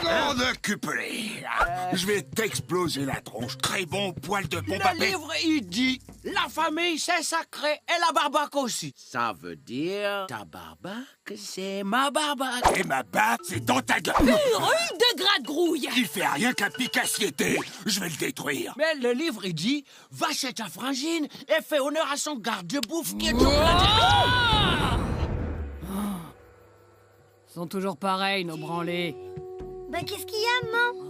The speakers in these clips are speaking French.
Grande cupelée. Je vais t'exploser la tronche. Très bon poil de pompe à Le paix. livre, il dit, la famille, c'est sacré, et la barbaque aussi. Ça veut dire, ta barbaque, c'est ma barbaque. Et ma batte, c'est dans ta gueule. Rue de Gras-de-Grouille. Il fait rien qu'un picassiété. Je vais le détruire. Mais le livre, il dit, va chez ta frangine et fais honneur à son garde-bouffe qui est tout plein Ils sont toujours pareils, nos branlés. Bah qu'est-ce qu'il y a, maman?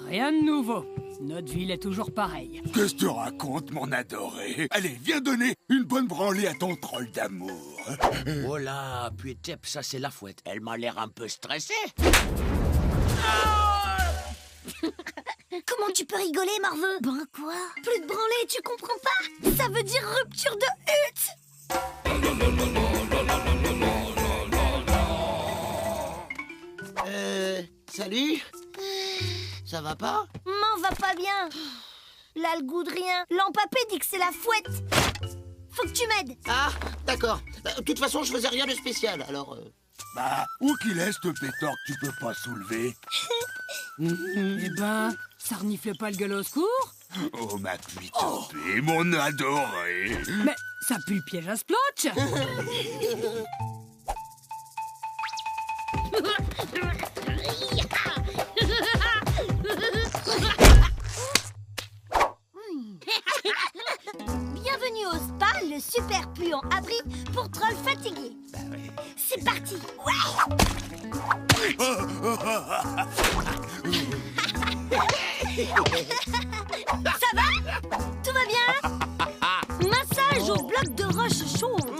Rien de nouveau. Notre ville est toujours pareille. Qu'est-ce que tu racontes, mon adoré? Allez, viens donner une bonne branlée à ton troll d'amour. Oh là, puis Tep, ça c'est la fouette. Elle m'a l'air un peu stressée. Comment tu peux rigoler, Morveux? Ben quoi? Plus de branlée, tu comprends pas? Ça veut dire rupture de hutte. Salut. Ça va pas? Maman va pas bien. Là, le goût de rien. L'empapé dit que c'est la fouette. Faut que tu m'aides. Ah, d'accord. De toute façon, je faisais rien de spécial, alors... Bah, où qu'il est, ce pétard que tu peux pas soulever? Eh ben, ça renifle pas le gueule au secours? Oh, ma cuitopée, mon adoré. Mais ça pue le piège à splotch. Bienvenue au spa, le super puant abri pour trolls fatigués. C'est parti. Ça va? Tout va bien? Massage au bloc de roche chaude.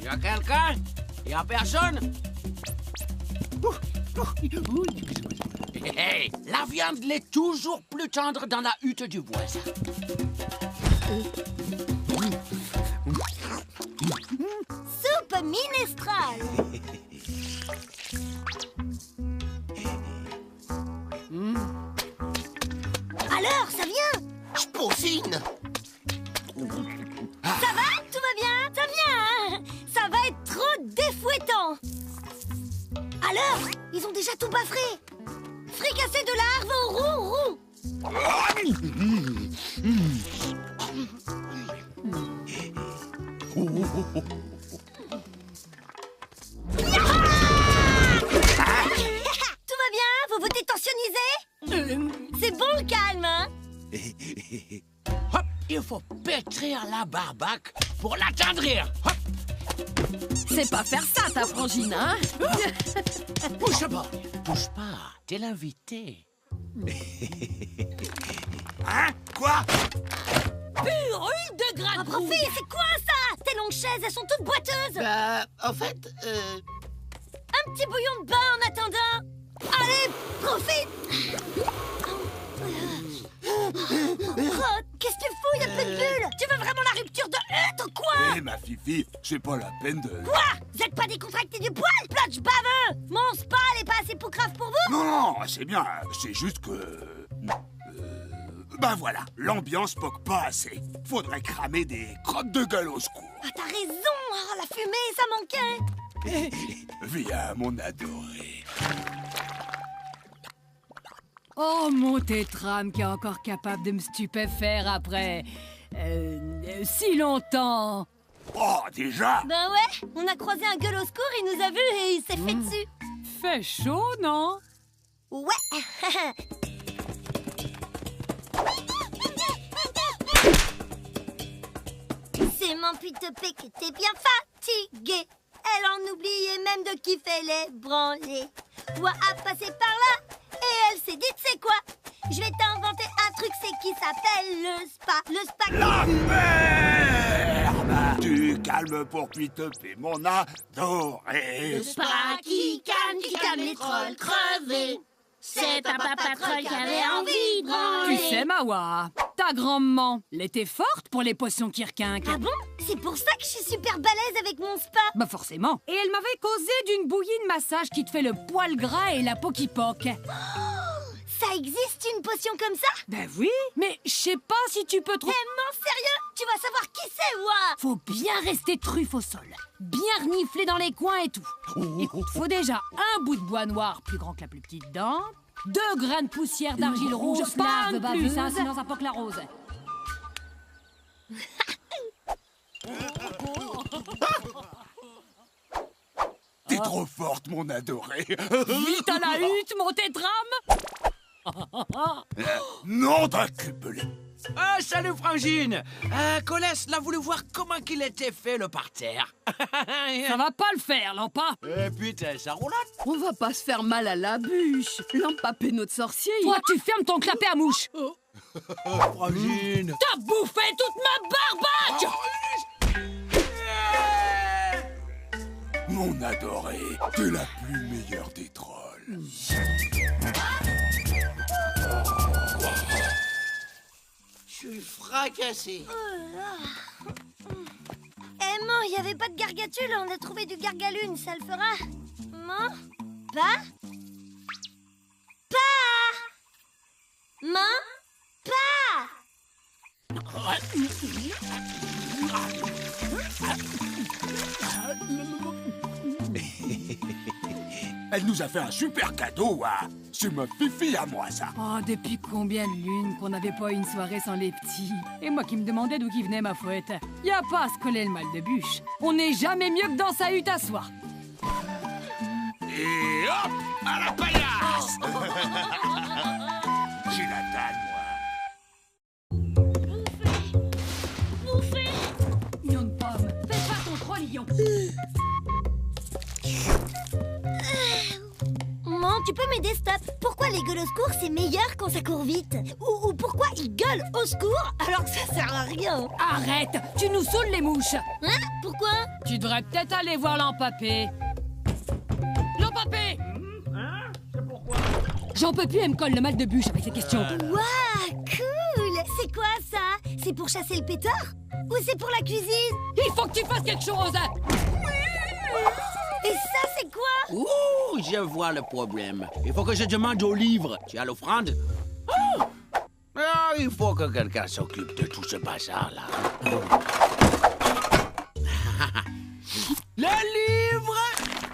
Y a quelqu'un? Y a personne? Hey, la viande l'est toujours plus tendre dans la hutte du voisin. Soupe minestrale. Alors, ça vient? Je paucine. Ça va? Tout va bien? Ça vient, hein? Ça va être trop défouettant. Alors, ils ont déjà tout baffré. Fricassé de larves au roux. Tout va bien? Vous vous détensionnisez? C'est bon le calme, hein? Hop, il faut pétrir la barbaque pour l'attendrir. Hop, C'est pas faire ça, ta frangine, hein? bouge pas. Bouge pas, t'es l'invité. Hein? Quoi? Rue de Ah, Gras-de-Grouille. profit, c'est quoi ça? Tes longues chaises, elles sont toutes boiteuses. Bah, en fait, Un petit bouillon de bain en attendant. Allez, profite. Oh, qu'est-ce que tu fous? Il y a plus de bulles. Tu veux vraiment la rupture de hutte ou quoi? Eh, ma fifi, c'est pas la peine de... Quoi? Vous êtes pas décontracté du poil, Plotch baveux? Mon spa n'est pas assez poucrave pour vous? Non, c'est bien, c'est juste que... Ben voilà, l'ambiance poque pas assez. Faudrait cramer des crottes de gueule au secours. Ah, t'as raison. Oh, la fumée, ça manquait. Viens, mon adoré. Oh, mon tétrame qui est encore capable de me stupéfaire après... si longtemps. Oh, déjà? Ben ouais, on a croisé un gueule au secours, il nous a vus et il s'est fait dessus. Fait chaud, non? Ouais. C'est mon pitopé qui était bien fatigué. Elle en oubliait même de kiffer les branlés. Toi a passé par là et elle s'est dit c'est quoi? Je vais t'inventer un truc, c'est qui s'appelle le spa. Le spa. La merde! Tu calmes pour Pitope, mon adoré. Le spa qui calme les trolls crevés. C'est un papa troll qui avait envie de branler. Tu sais, Mawa, ta grand-maman, elle était forte pour les potions qui requinquent. Ah bon? C'est pour ça que je suis super balèze avec mon spa. Bah forcément. Et elle m'avait causé d'une bouillie de massage qui te fait le poil gras et la peau qui poque. Ça Ça existe une potion comme ça? Ben oui, mais je sais pas si tu peux trouver... Vraiment sérieux? Tu vas savoir qui c'est, moi! Faut bien rester truffe au sol, bien renifler dans les coins et tout. Écoute, faut déjà un bout de bois noir plus grand que la plus petite dent, 2 grains de poussière d'argile rouge, pas de plus, hein, sinon ça poque la rose. T'es trop forte, mon adoré. Vite à la hutte, mon tétrame! Nom d'un cubelé. Ah, salut Frangine. Colès l'a voulu voir comment qu'il était fait le parterre. Ça va pas le faire, Lampa. Putain, ça roulade. On va pas se faire mal à la bûche. Lampapé notre sorcier. Toi, tu fermes ton clapet à mouche. Frangine. T'as bouffé toute ma barbaque! Mon adoré, t'es la plus meilleure des trolls. Je suis fracassé. Eh, man, y avait pas de gargatule, on a trouvé du gargalune, ça le fera. Man? Pas? Pas! Man? Pas! Elle nous a fait un super cadeau, hein. C'est ma fifi à moi, ça. Oh, depuis combien de lunes qu'on n'avait pas une soirée sans les petits? Et moi qui me demandais d'où qui venait ma fouette. Y a pas à se coller le mal de bûche. On n'est jamais mieux que dans sa hutte à soi. Et hop, à la paillasse. J'ai la dalle, moi. Bouffez! Lion de pomme, fais pas ton troll, lion. Man, tu peux m'aider, stop? Pourquoi les gueules au secours, c'est meilleur quand ça court vite? Ou pourquoi ils gueulent au secours alors que ça sert à rien? Arrête, tu nous saoules les mouches. Hein? Pourquoi? Tu devrais peut-être aller voir Lampapé. Lampapé! Hein? C'est pourquoi? J'en peux plus, elle me colle le mal de bûche avec ces questions. Waouh, cool! C'est quoi ça? C'est pour chasser le pétard? Ou c'est pour la cuisine? Il faut que tu fasses quelque chose. Et ça, c'est quoi? Ouh, je vois le problème. Il faut que je demande au livre. Tu as l'offrande? Ah! Ah, il faut que quelqu'un s'occupe de tout ce bazar-là. Le livre,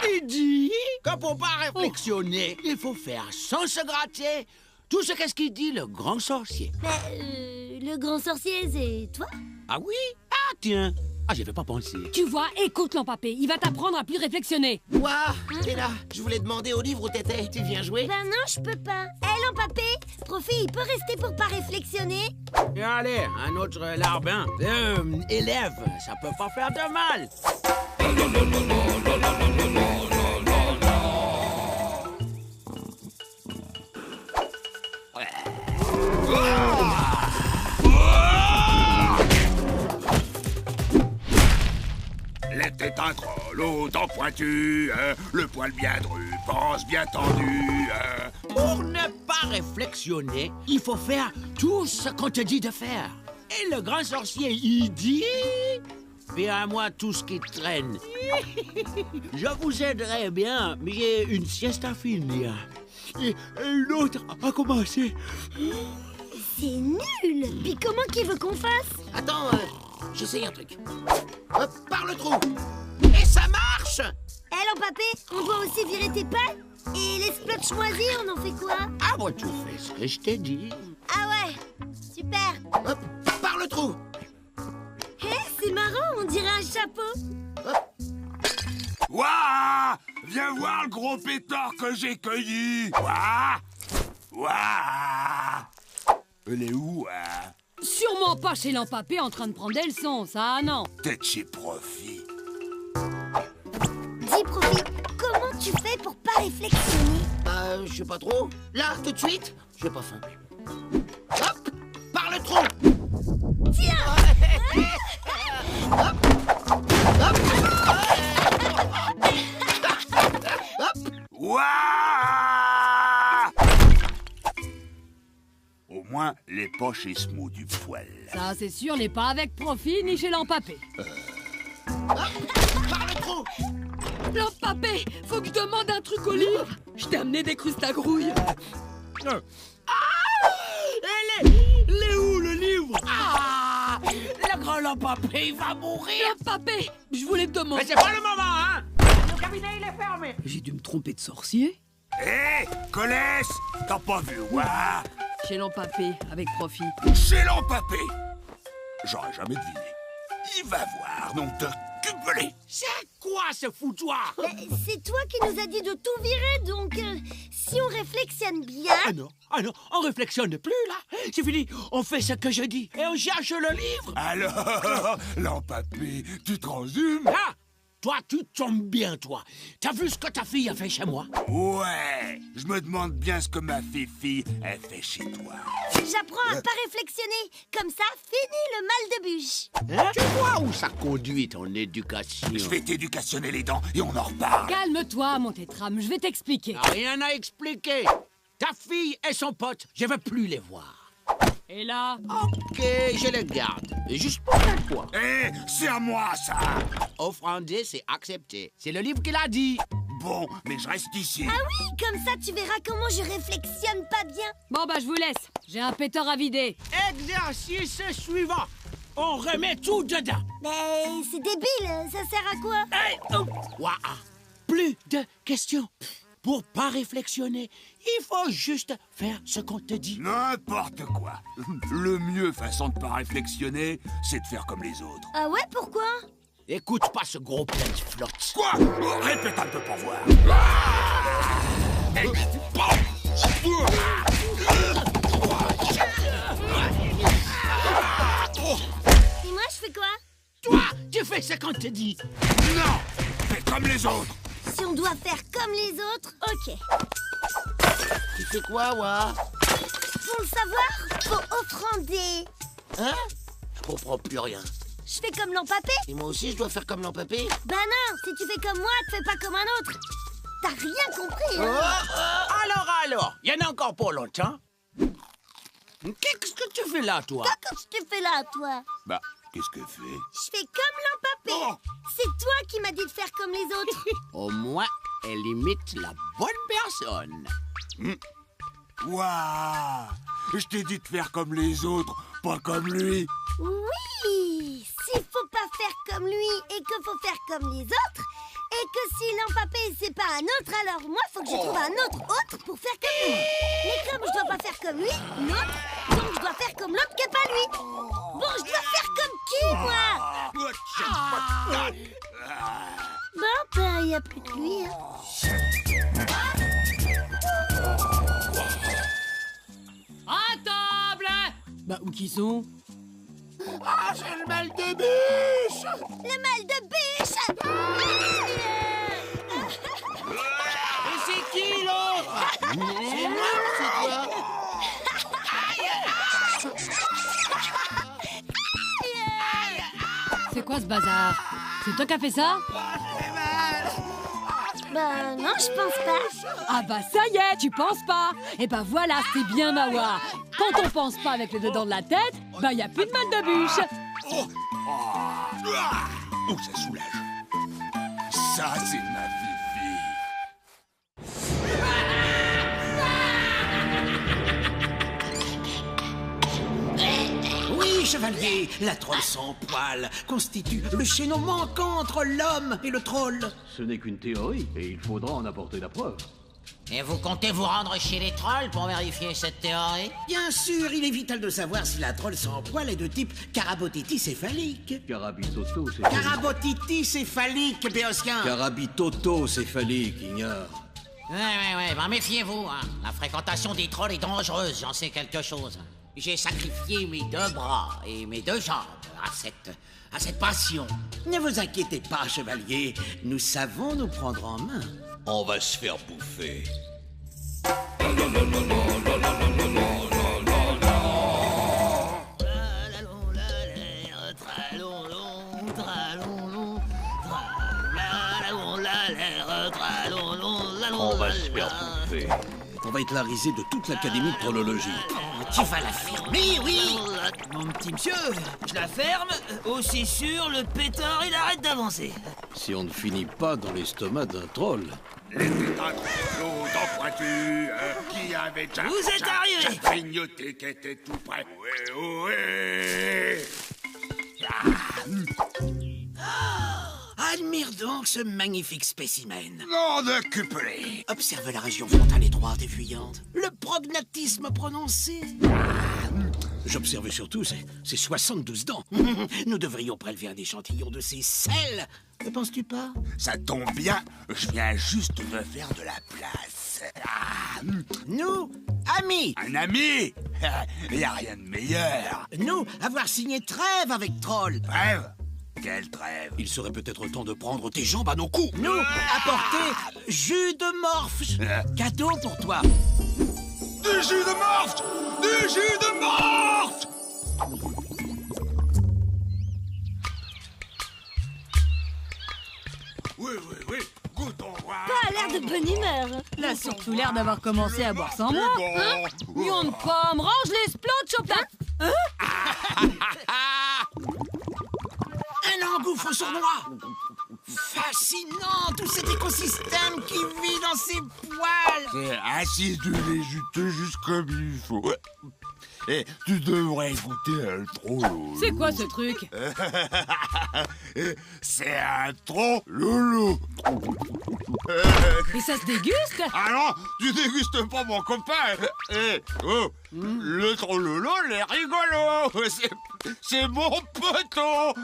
il dit que pour pas réflexionner, il faut faire sans se gratter tout ce qu'est-ce qu'il dit le grand sorcier. Mais le grand sorcier, c'est toi? Ah oui? Ah tiens. Ah, j'y avais pas pensé. Tu vois, écoute Lampapé, il va t'apprendre à plus réflexionner. Ouah, t'es là. Je voulais demander au livre où t'étais. Tu viens jouer? Ben non, je peux pas. Elle en papé, Profi, il peut rester pour pas réflexionner? Et allez, un autre larbin. Élève, ça peut pas faire de mal. Les têtes un troll, aux dents pointues, le poil bien dru, pense bien tendu. Pour ne pas réflexionner, il faut faire tout ce qu'on te dit de faire. Et le grand sorcier, il dit... Fais à moi tout ce qui traîne. Je vous aiderai bien, mais j'ai une sieste à finir. Et une autre à commencer. C'est nul. Puis comment qu'il veut qu'on fasse? Attends, j'essaye un truc. Hop, par le trou. Et ça marche! Elle en papé, on doit aussi virer tes pattes? Et les splots choisis, on en fait quoi? Ah, bon, tu fais ce que je t'ai dit. Ah ouais, super. Hop, par le trou. Hé, c'est marrant, on dirait un chapeau. Ouah! Viens voir le gros pétard que j'ai cueilli. Ouah! Ouah! Elle est où, hein? Sûrement pas chez Lampapé en train de prendre des leçons, ça, non. Peut-être chez Profi. Dis, Profi, comment tu fais pour pas réflexionner? Je sais pas trop. Là, tout de suite? J'ai pas faim. Hop, par le trou. Tiens! Ouah! Au moins, les poches et smooth du poil. Ça, c'est sûr, n'est pas avec Profi ni chez Lampapé. Par le trou. Lampapé, faut que je demande un truc au livre. Je t'ai amené des crustagrouilles. ouvre. Ah, le grand Lampapé, il va mourir. Lampapé, je voulais te demander... Mais c'est pas le moment, hein. Le cabinet, il est fermé. J'ai dû me tromper de sorcier. Hé, Colès, t'as pas vu, ouais? Chez Lampapé, avec profit. Chez Lampapé. J'aurais jamais deviné. Il va voir, donc de cupelé. C'est quoi ce foutoir? C'est toi qui nous as dit de tout virer, donc si on réflexionne bien... Ah non, on réflexionne plus, là. C'est fini, on fait ce que je dis et on cherche le livre. Alors, Lampapé, tu transhumes? Ah, toi, tu tombes bien, toi. T'as vu ce que ta fille a fait chez moi? Ouais, je me demande bien ce que ma fille elle fait chez toi. J'apprends à pas réflexionner. Comme ça, fini le mal de bûche. Hein? Tu vois où ça conduit ton éducation? Je vais t'éducationner les dents et on en reparle. Calme-toi, mon tétrame, je vais t'expliquer. Rien à expliquer. Ta fille et son pote, je veux plus les voir. Et là? Ok, je les garde. Juste pour une fois. Hé, c'est à moi, ça. Offrander, c'est accepté. C'est le livre qu'il a dit. Bon, mais je reste ici. Ah oui, comme ça, tu verras comment je réflexionne pas bien. Bon, bah, je vous laisse. J'ai un pétard à vider. Exercice suivant. On remet tout dedans. Mais c'est débile, ça sert à quoi? Hey, oh. Ouah, plus de questions. Pour pas réflexionner, il faut juste faire ce qu'on te dit. N'importe quoi. Le mieux façon de pas réflexionner, c'est de faire comme les autres. Ah ouais, pourquoi? Écoute pas ce gros plein de flotte. Quoi? Répète un peu pour voir. Et moi, je fais quoi? Toi, tu fais ce qu'on te dit. Non, fais comme les autres. Si on doit faire comme les autres, ok. Tu fais quoi, Wa? Pour le savoir, faut offrander. Hein? Je comprends plus rien. Je fais comme Lampapé? Et moi aussi, je dois faire comme Lampapé? Bah non, si tu fais comme moi, te fais pas comme un autre. T'as rien compris, hein? Alors, il y en a encore pour longtemps. Qu'est-ce que tu fais là, toi? Qu'est-ce que tu fais là, toi? Bah, qu'est-ce que fait? Je fais comme Lampapé. Oh. C'est toi qui m'as dit de faire comme les autres. Au moins, elle imite la bonne personne. Waouh! Je t'ai dit de faire comme les autres, pas comme lui. Oui, s'il faut pas faire comme lui et qu'il faut faire comme les autres, et que si Lampapé c'est pas un autre, alors moi faut que je trouve un autre pour faire comme lui. Mais comme je dois pas faire comme lui, l'autre, donc je dois faire comme l'autre qui est pas lui. Bon, je dois faire comme qui, moi? Bon, ben, y a plus que lui, hein. À table! Bah, où qu'ils sont? Ah, c'est le mal de bûche! Le mal de bûche! Et c'est qui, l'autre? C'est moi, c'est toi? C'est quoi ce bazar? C'est toi qui as fait ça? Ben non, je pense pas. Ah bah ça y est, tu penses pas? Et bah voilà, c'est bien Mawa. Quand on pense pas avec le dedans de la tête, bah y a plus de mal de bûche. Oh, ça soulage. Ça, c'est ma fifi. Oui, chevalier, la troll sans poil constitue le chaînon manquant entre l'homme et le troll. Ce n'est qu'une théorie, et il faudra en apporter la preuve. Et vous comptez vous rendre chez les trolls pour vérifier cette théorie? Bien sûr, il est vital de savoir si la troll sans poil est de type carabotiti céphalique. Carabitoto, c'est... Carabotiti céphalique, Béosquin. Carabitoto, céphalique, ignore. Ouais, bah méfiez-vous, hein. La fréquentation des trolls est dangereuse, j'en sais quelque chose. J'ai sacrifié mes 2 bras et mes 2 jambes à cette passion. Ne vous inquiétez pas, chevalier. Nous savons nous prendre en main. On va se faire bouffer. On va se faire bouffer. On va être la risée de toute l'académie de trollologie. Tu vas l'affirmer, oui. Mon petit monsieur, je la ferme. Aussi sûr, le pétard, il arrête d'avancer. Si on ne finit pas dans l'estomac d'un troll. Les putains de dents pointues, qui avait déjà... Vous êtes arrivés. grignoté qui était tout près. Oui. Admire donc ce magnifique spécimen. Non de cupelé. Observe la région frontale étroite et fuyante. Le prognatisme prononcé. J'observe surtout ces 72 dents. Nous devrions prélever un échantillon de ces selles. Ne penses-tu pas? Ça tombe bien, je viens juste de faire de la place. Nous, amis. Un ami? Y a rien de meilleur. Nous, avoir signé trêve avec Troll. Trêve? Quelle trêve? Il serait peut-être temps de prendre tes jambes à nos coups. Nous, apporter jus de morphe. Cadeau pour toi. Du jus de morphe! Du jus de morphe! Oui, goûtons voir. Pas l'air de bonne humeur. Il a surtout l'air d'avoir commencé à boire sans moi. Hein? Lion de pomme, range les splots, Chopin. Un engouffre sournois. Fascinant, tout cet écosystème qui vit dans ses poils. C'est acidulé juteux juste comme il faut. Et tu devrais goûter un trollolo. C'est quoi ce truc? C'est un trollolo. Et ça se déguste? Ah non, tu dégustes pas mon copain. Le trollolo, il est rigolo. C'est mon poteau.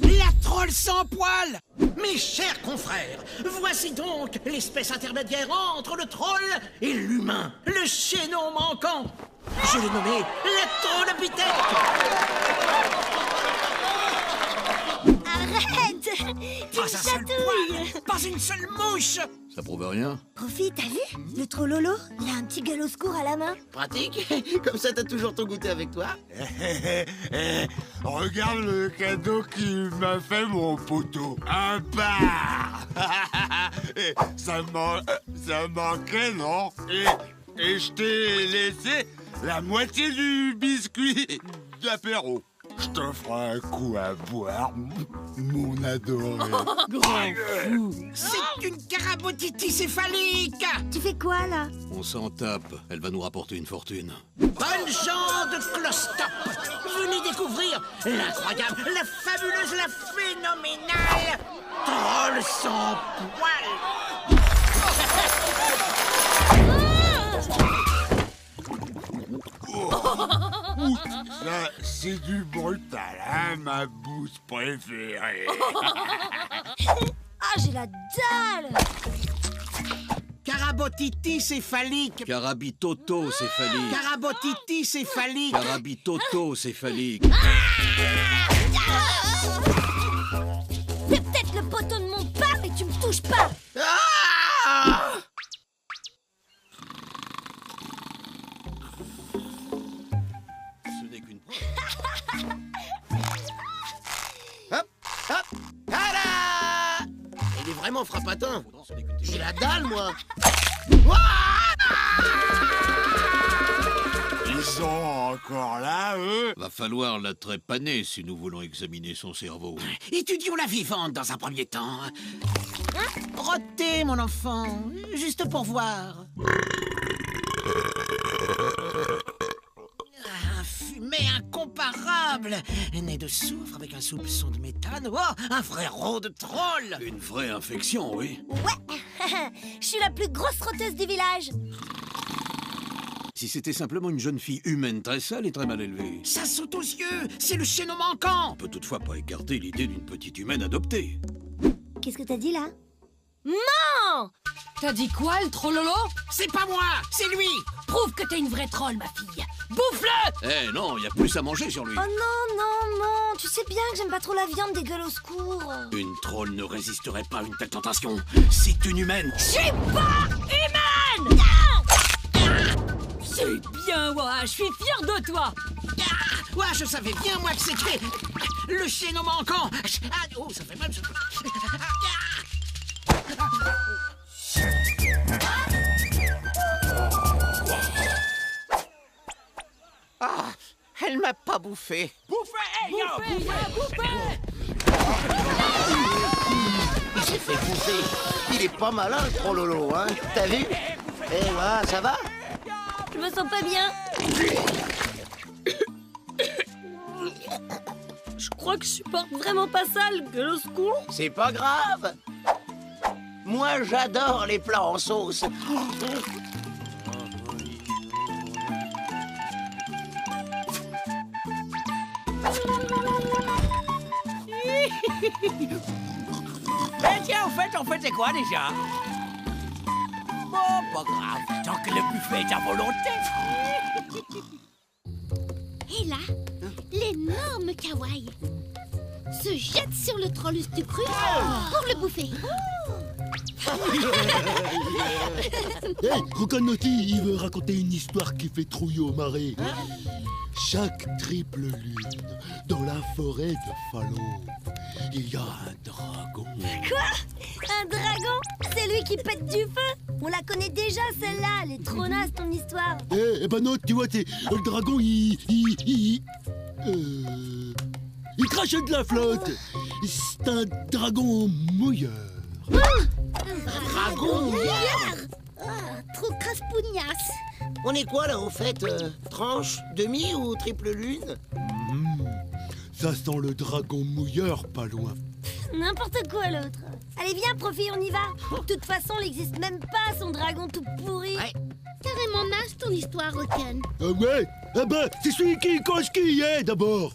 La troll sans poil. Mes chers confrères, voici donc l'espèce intermédiaire entre le troll et l'humain, le chaînon manquant. Je l'ai nommé la trollopithèque. Arrête! Tu me chatouilles! Pas une seule mouche. Ça prouve rien. Profite, t'as vu? Le trollolo, il a un petit gueule au secours à la main. Pratique. Comme ça, t'as toujours ton goûter avec toi. Regarde le cadeau qu'il m'a fait mon poteau. Un bar. Ça manquait, non? Et je t'ai laissé la moitié du biscuit d'apéro. Je t'offre un coup à boire, mon adoré. Grand fou. C'est une carabotitis céphalique. Tu fais quoi, là? On s'en tape. Elle va nous rapporter une fortune. Bonne gens de Clostop. Venez découvrir l'incroyable, la fabuleuse, la phénoménale Troll sans poil. Ça, c'est du brutal, hein, ma bouse préférée. Ah, j'ai la dalle! Carabotitis céphalique. Carabitoto céphalique. Carabotitis céphalique. Carabitoto céphalique. C'est peut-être le poteau de mon père, mais tu me touches pas! Ah! Ce n'est qu'une preuve. Hop, hop, tada! Il est vraiment frappatin. J'ai la dalle, moi. Ils sont encore là, eux? Va falloir la trépaner si nous voulons examiner son cerveau. Étudions la vivante dans un premier temps. Rottez, mon enfant, juste pour voir. Un fumet incomparable, né de soufre avec un soupçon de méthane. Oh, un frérot de troll. Une vraie infection, oui. Ouais! Je suis la plus grosse rôteuse du village. Si c'était simplement une jeune fille humaine très sale et très mal élevée. Ça saute aux yeux, c'est le chaînon manquant. On peut toutefois pas écarter l'idée d'une petite humaine adoptée. Qu'est-ce que t'as dit, là? Non! T'as dit quoi, le trollolo? C'est pas moi, c'est lui. Prouve que t'es une vraie troll, ma fille. Bouffe-le! Eh non, il y a plus à manger sur lui. Oh non, non, non! Tu sais bien que j'aime pas trop la viande des gueules au secours. Une troll ne résisterait pas à une telle tentation. C'est une humaine. Je suis pas humaine! C'est bien, ouais, je suis fier de toi. Ouais, je savais bien, moi, que c'était Le chaînon manquant. Ah, oh, ça fait mal. Ah, elle m'a pas bouffé. Il s'est fait bouffer. Il est pas malin, le Trololo, hein. T'as vu? Eh, voilà, ça va? Je me sens pas bien. Je crois que je supporte vraiment pas ça, le gueule au secours. C'est pas grave. Moi, j'adore les plats en sauce. Eh tiens, au fait, on faisait quoi déjà? Bon, pas grave, tant que le buffet est à volonté. Et là, l'énorme kawaii se jette sur le trollus du cru pour le bouffer. Hey, Rocanotti, il veut raconter une histoire qui fait trouille au marais. Chaque triple lune, dans la forêt de Fallon, il y a un dragon. Quoi? Un dragon? C'est lui qui pète du feu? On la connaît déjà, celle-là. Elle est trop naze, ton histoire. Eh ben non, tu vois, c'est le dragon, il crache de la flotte. C'est un dragon mouilleur. Un dragon mouilleur? Trop crasse-pougnasse. On est quoi, là, au fait? Tranche, demi ou triple lune? Ça sent le dragon mouilleur pas loin. N'importe quoi, l'autre. Allez, viens, Profi, on y va. De toute façon, il n'existe même pas, son dragon tout pourri. Ouais. Carrément naze, ton histoire, Roken. Ah ouais? Ah ben, c'est celui qui coche qui y est, d'abord.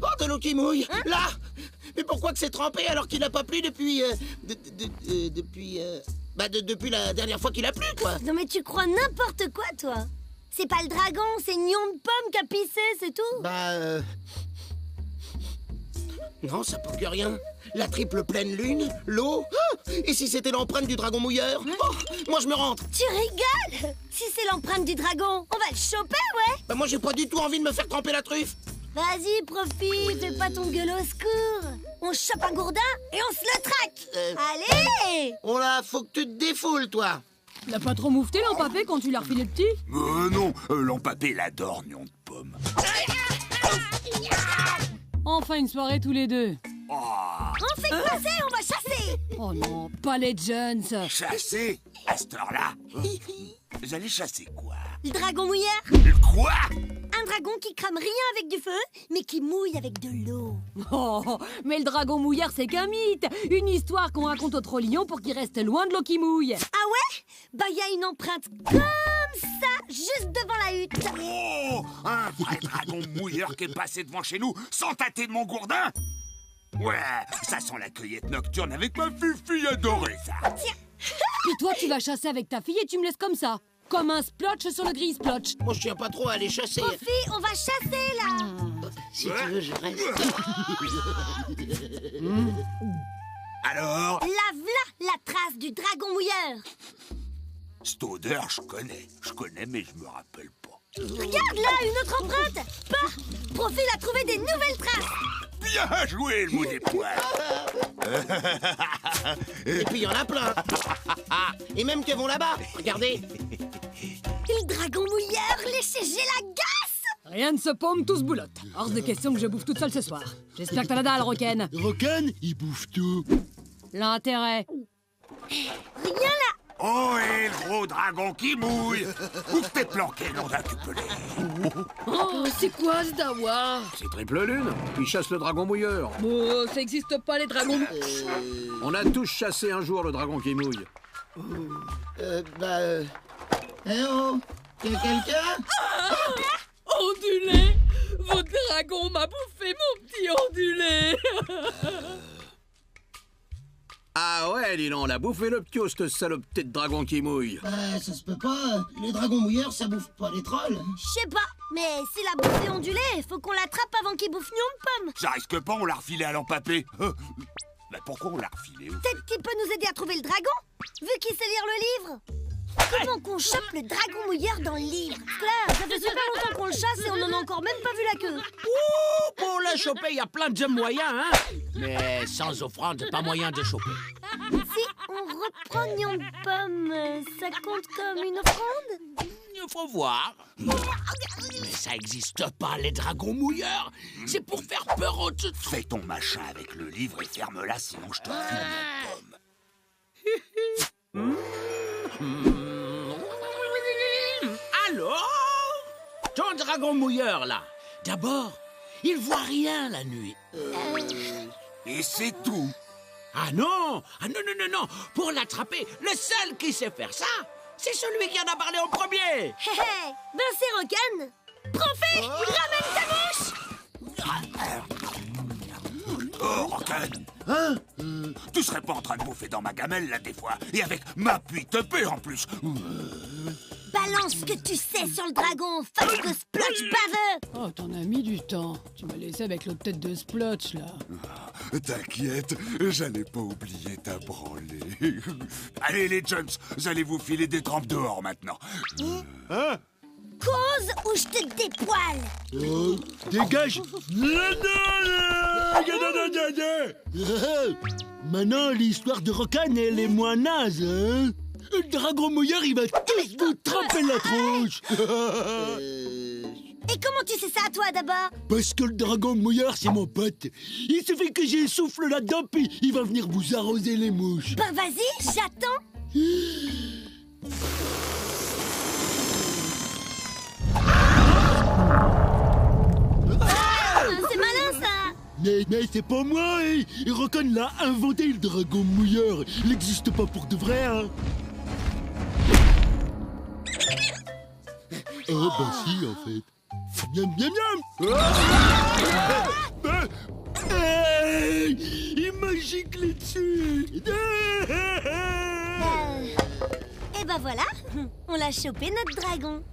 Oh, de l'eau qui mouille. Là. Mais pourquoi que c'est trempé alors qu'il n'a pas plu depuis... depuis la dernière fois qu'il a plu, quoi. Non, mais tu crois n'importe quoi, toi. C'est pas le dragon, c'est Nion de Pomme qui a pissé, c'est tout. Non, ça prouve que rien. La triple pleine lune, l'eau... Ah, et si c'était l'empreinte du dragon mouilleur? Oh, moi, je me rentre. Tu rigoles? Si c'est l'empreinte du dragon, on va le choper, ouais. Bah, moi, j'ai pas du tout envie de me faire tremper la truffe. Vas-y, Profi, fais pas ton gueule au secours. On chope un gourdin et on se le traque. Allez! Oh là, faut que tu te défoules, toi. L'a pas trop moufté l'empapé quand tu l'as refilé petit? Non, l'empapé l'adore, Nion de Pomme. Enfin une soirée tous les deux. On fait passer, on va chasser. Oh non, pas les Jones. Chasser? À cette heure-là? Vous allez chasser quoi? Le dragon mouilleur? Quoi? Un dragon qui crame rien avec du feu, mais qui mouille avec de l'eau. Oh, mais le dragon mouilleur, c'est qu'un mythe. Une histoire qu'on raconte au Trollillon pour qu'il reste loin de l'eau qui mouille. Ah ouais? Bah, il y a une empreinte comme ça, juste devant la hutte. Oh! Un vrai dragon mouilleur qui est passé devant chez nous sans tâter de mon gourdin? Ouais, ça sent la cueillette nocturne avec ma fille adorée, ça. Tiens. Puis toi, tu vas chasser avec ta fille et tu me laisses comme ça. Comme un splotch sur le gris splotch. Moi, je tiens pas trop à aller chasser. Profi, on va chasser, là. Si tu veux, je reste. Alors? La trace du dragon mouilleur. Cette odeur, je connais, mais je me rappelle pas. Regarde là, une autre empreinte. Bah, Profi a trouvé des nouvelles traces. Bien joué, le mot des poils. Et puis, il y en a plein. Et même qu'elles vont là-bas. Regardez. Le dragon mouilleur, léché, j'ai la gasse. Rien ne se paume, tout se boulotte. Hors de question que je bouffe toute seule ce soir. J'espère que t'as la dalle, Roken. Roken, il bouffe tout. L'intérêt. Rien là. Oh, et le gros dragon qui mouille. Où t'es planqué, nom d'un cupelé? Oh, c'est quoi ce dawa? C'est triple lune. Il chasse le dragon mouilleur. Oh, ça existe pas les dragons. On a tous chassé un jour le dragon qui mouille. Eh oh, y'a quelqu'un? Ondulé! Votre dragon m'a bouffé mon petit ondulé. Ah ouais, dis donc, on l'a bouffé le ptio, cette salopeté de dragon qui mouille. Bah, ça se peut pas. Les dragons mouilleurs, ça bouffe pas les trolls. Je sais pas, mais s'il a bouffé ondulé, faut qu'on l'attrape avant qu'il bouffe Nion de Pomme. Ça risque pas, on l'a refilé à l'empapé. Mais pourquoi on l'a refilé? Peut-être qu'il peut nous aider à trouver le dragon, vu qu'il sait lire le livre. Comment qu'on chope le dragon mouilleur dans le livre? Claire, ça fait super longtemps qu'on le chasse et on en a encore même pas vu la queue. Ouh, pour le choper, il y a plein de moyens, hein. Mais sans offrande, pas moyen de choper. Si on reprend Gnon Pomme, ça compte comme une offrande? Il faut voir. Mais ça existe pas, les dragons mouilleurs. C'est pour faire peur aux... Fais ton machin avec le livre et ferme-la, sinon je te file mon pomme. Alors, ton dragon mouilleur, là. D'abord, il voit rien la nuit. Et c'est tout. Ah non! Ah non, non, non, non! Pour l'attraper, le seul qui sait faire ça, c'est celui qui en a parlé en premier! Hé hé! Ben c'est Rocan! Profé! Ramène ta mouche! Oh, Rocan! Hein? Tu serais pas en train de bouffer dans ma gamelle, là, des fois? Et avec ma puite-épée, en plus! Balance ce que tu sais sur le dragon, face de Splotch baveux! Oh, t'en as mis du temps. Tu m'as laissé avec l'autre tête de Splotch, là. T'inquiète, j'allais pas oublier ta branlée. Allez, les Jones, vous allez vous filer des trempes dehors, maintenant. Hein? Cause ou je te dépoile! Dégage! Maintenant, l'histoire de Rocan, elle est moins naze, hein? Le dragon mouilleur, il va tous vous tremper la tronche! Et comment tu sais ça, toi, d'abord? Parce que le dragon mouilleur, c'est mon pote. Il suffit que j'ai souffle là-dedans, puis il va venir vous arroser les mouches. Ben vas-y, j'attends! C'est malin, ça! Mais c'est pas moi, hein. Rocan l'a inventé, le dragon mouilleur. Il n'existe pas pour de vrai, hein. Oh, bah si, en fait. Miam, miam, miam. Hey, il m'a giclé dessus. Et ben voilà, on l'a chopé, notre dragon.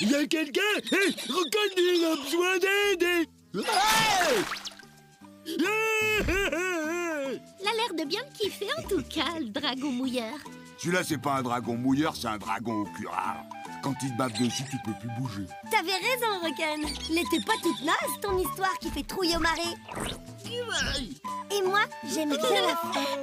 Il y a quelqu'un? Hey, Rocan, il a besoin d'aide. Il a l'air de bien le kiffer, en tout cas, le dragon mouilleur. Celui-là, c'est pas un dragon mouilleur, c'est un dragon au cul rare. Quand il te bave dessus, tu peux plus bouger. T'avais raison, Rocan. Elle était pas toute naze, ton histoire qui fait trouille au marais. Et moi, j'aime bien la faire.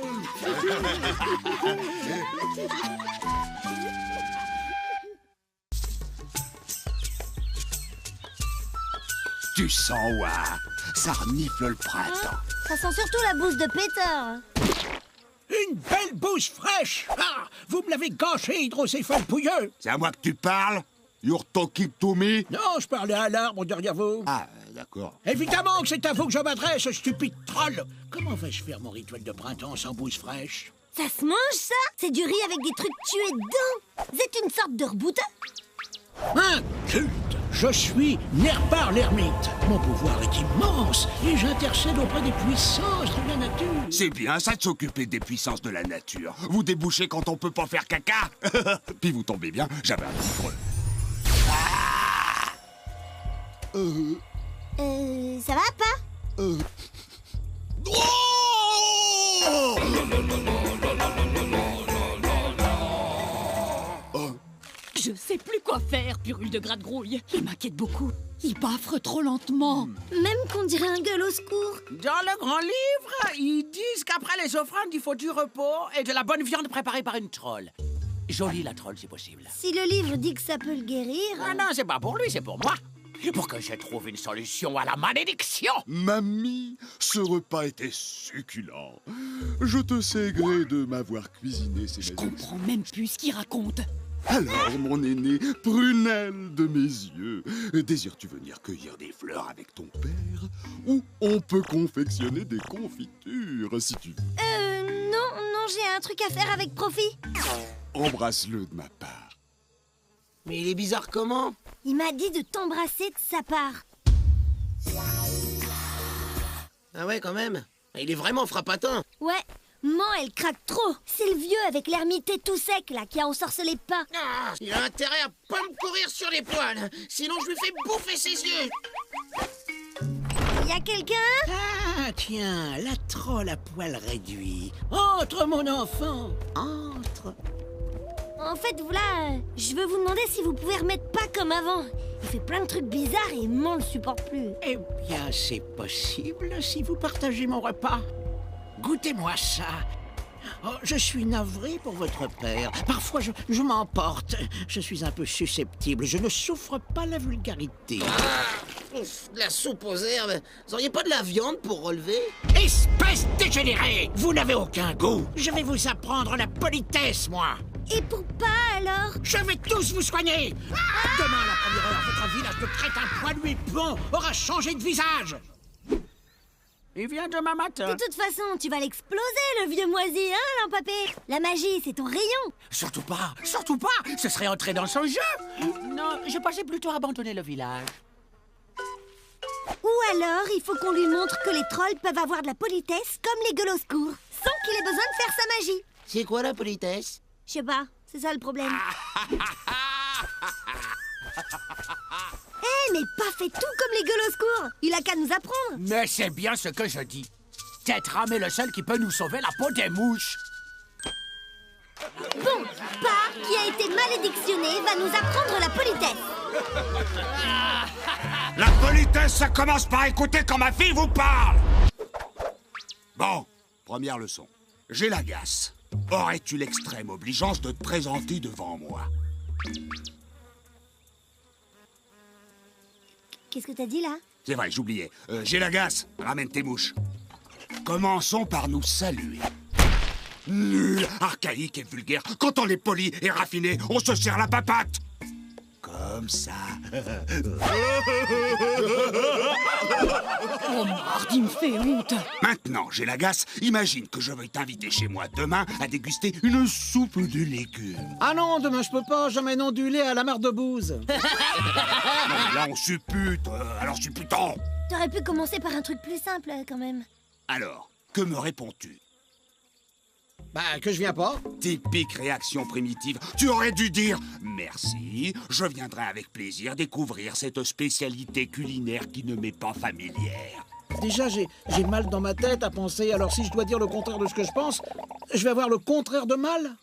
Tu sens, ouah, ça renifle le printemps. Ça sent surtout la bouse de Peter. Une belle bouse fraîche. Ah, vous me l'avez gâché, hydrocéphale pouilleux. C'est à moi que tu parles? You're talking to me? Non, je parlais à l'arbre derrière vous. Ah, d'accord. Évidemment que c'est à vous que je m'adresse, stupide troll. Comment vais-je faire mon rituel de printemps sans bouse fraîche? Ça se mange, ça? C'est du riz avec des trucs tués dedans. C'est une sorte de reboutin. Un culte. Je suis Nerbar l'ermite. Mon pouvoir est immense et j'intercède auprès des puissances de la nature. C'est bien ça de s'occuper des puissances de la nature. Vous débouchez quand on peut pas faire caca. Puis vous tombez bien, j'avais un petit creux. Ça va pas? Je sais plus quoi faire, Purule de Gratte-Grouille. Il m'inquiète beaucoup. Il baffre trop lentement. Même qu'on dirait un gueule au secours. Dans le grand livre, ils disent qu'après les offrandes, il faut du repos et de la bonne viande préparée par une troll. Jolie la troll, si possible. Si le livre dit que ça peut le guérir... Ah non, c'est pas pour lui, c'est pour moi. Pour que je trouve une solution à la malédiction. Mamie, ce repas était succulent. Je te sais gré de m'avoir cuisiné ces Je comprends même plus ce qu'il raconte. Alors, mon aîné, prunelle de mes yeux, désires-tu venir cueillir des fleurs avec ton père? Ou on peut confectionner des confitures, si tu veux. Non, j'ai un truc à faire avec Profit. Embrasse-le de ma part. Mais il est bizarre comment? Il m'a dit de t'embrasser de sa part. Ah ouais, quand même. Il est vraiment frappatin. Ouais, Maman, elle craque trop. C'est le vieux avec l'ermité tout sec, là, qui a ensorcelé le pain. Ah, il a intérêt à pas me courir sur les poils, sinon je lui fais bouffer ses yeux. Y a quelqu'un? tiens, la troll à poil réduit. Entre, mon enfant, entre. En fait, voilà, je veux vous demander si vous pouvez remettre pas comme avant. Il fait plein de trucs bizarres et moi, on le supporte plus. Eh bien, c'est possible si vous partagez mon repas. Goûtez-moi ça. Oh, je suis navré pour votre père. Parfois, je m'emporte. Je suis un peu susceptible. Je ne souffre pas la vulgarité. De la soupe aux herbes. Vous auriez pas de la viande pour relever? Espèce dégénérée! Vous n'avez aucun goût. Je vais vous apprendre la politesse, moi. Et pour pas, alors? Je vais tous vous soigner. Demain, à la première heure, votre village de crétins poilus et blonds aura changé de visage. Il vient demain matin. De toute façon, tu vas l'exploser, le vieux moisi, hein, Lampapé? La magie, c'est ton rayon. Surtout pas, ce serait entrer dans son jeu. Non, je pensais plutôt abandonner le village. Ou alors, il faut qu'on lui montre que les trolls peuvent avoir de la politesse comme les gueules au secours, sans qu'il ait besoin de faire sa magie. C'est quoi la politesse? Je sais pas, c'est ça le problème. Mais pas fait tout comme les gueules au secours. Il a qu'à nous apprendre. Mais c'est bien ce que je dis. Tétram est le seul qui peut nous sauver la peau des mouches. Bon, Pa, qui a été malédictionné, va nous apprendre la politesse. La politesse, ça commence par écouter quand ma fille vous parle. Bon, première leçon. J'ai la gasse. Aurais-tu l'extrême obligeance de te présenter devant moi? Qu'est-ce que t'as dit, là? C'est vrai, j'oubliais. J'ai la gasse. Ramène tes mouches. Commençons par nous saluer. Nul, archaïque et vulgaire. Quand on est poli et raffiné, on se serre la papate. Comme ça. Oh, merde, il me fait honte. Maintenant, j'ai la gasse. Imagine que je veuille t'inviter chez moi demain à déguster une soupe de légumes. Ah non, demain je peux pas, j'emmène ondulé à la mare de bouse. Non, mais là, on suppute. Alors supputons. T'aurais pu commencer par un truc plus simple, quand même. Alors, que me réponds-tu? Bah, que je viens pas. Typique réaction primitive. Tu aurais dû dire « Merci, je viendrai avec plaisir découvrir cette spécialité culinaire qui ne m'est pas familière. » Déjà, j'ai mal dans ma tête à penser, alors si je dois dire le contraire de ce que je pense, je vais avoir le contraire de mal.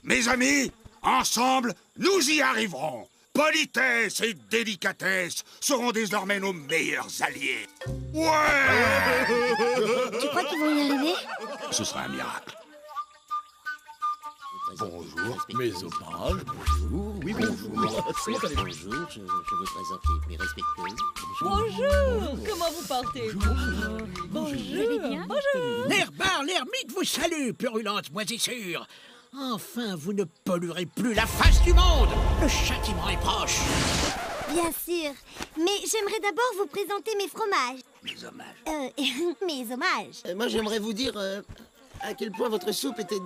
Mes amis, ensemble, nous y arriverons. Politesse et délicatesse seront désormais nos meilleurs alliés. Ouais! Tu crois qu'ils vont y arriver? Ce sera un miracle. Bonjour, mes hommages, bonjour, oui bonjour. Bonjour, je vous présente mes respectueux. Bonjour, comment vous portez? Bonjour. L'herbar, l'ermite vous salue, purulente moisissure. Enfin, vous ne polluerez plus la face du monde. Le châtiment est proche. Bien sûr. Mais j'aimerais d'abord vous présenter mes fromages. Mes hommages. Mes hommages. Moi, j'aimerais vous dire à quel point votre soupe était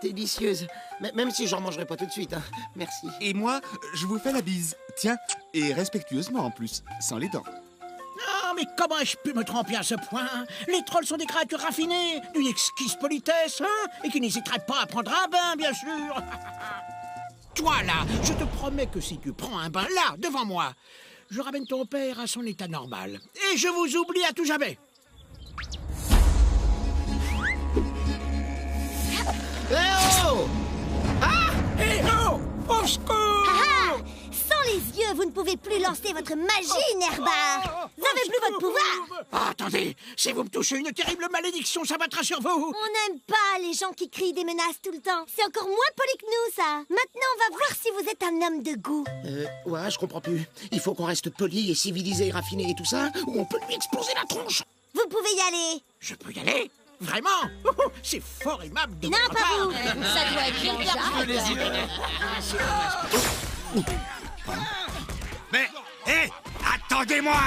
délicieuse. Même si j'en mangerai pas tout de suite, hein. Merci. Et moi, je vous fais la bise. Tiens, et respectueusement en plus, sans les dents. Ah, mais comment ai-je pu me tromper à ce point? Les trolls sont des créatures raffinées, d'une exquise politesse, hein, et qui n'hésiteraient pas à prendre un bain, bien sûr. Toi, là, je te promets que si tu prends un bain, là, devant moi, je ramène ton père à son état normal. Et je vous oublie à tout jamais. Eh oh! Ah! Eh oh! Au secours! Ah! Sans les yeux, vous ne pouvez plus lancer votre magie, Nerbar. Vous n'avez plus votre pouvoir. Ah, attendez, si vous me touchez, une terrible malédiction s'abattra sur vous. On n'aime pas les gens qui crient des menaces tout le temps. C'est encore moins poli que nous, ça. Maintenant, on va voir si vous êtes un homme de goût. Ouais, je comprends plus. Il faut qu'on reste poli et civilisé et raffiné et tout ça, ou on peut lui exploser la tronche. Vous pouvez y aller. Je peux y aller? Vraiment? C'est fort aimable de Non, votre pas part. vous. Ça doit être Mais, hé, attendez-moi!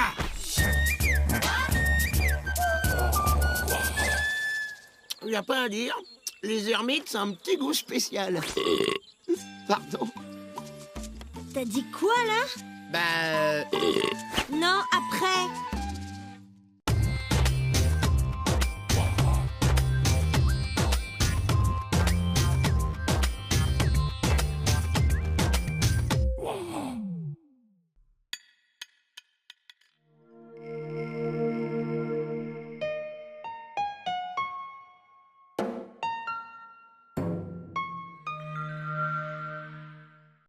Il n'y a pas à dire. Les ermites, c'est un petit goût spécial. Pardon. T'as dit quoi, là? Bah... Non, après.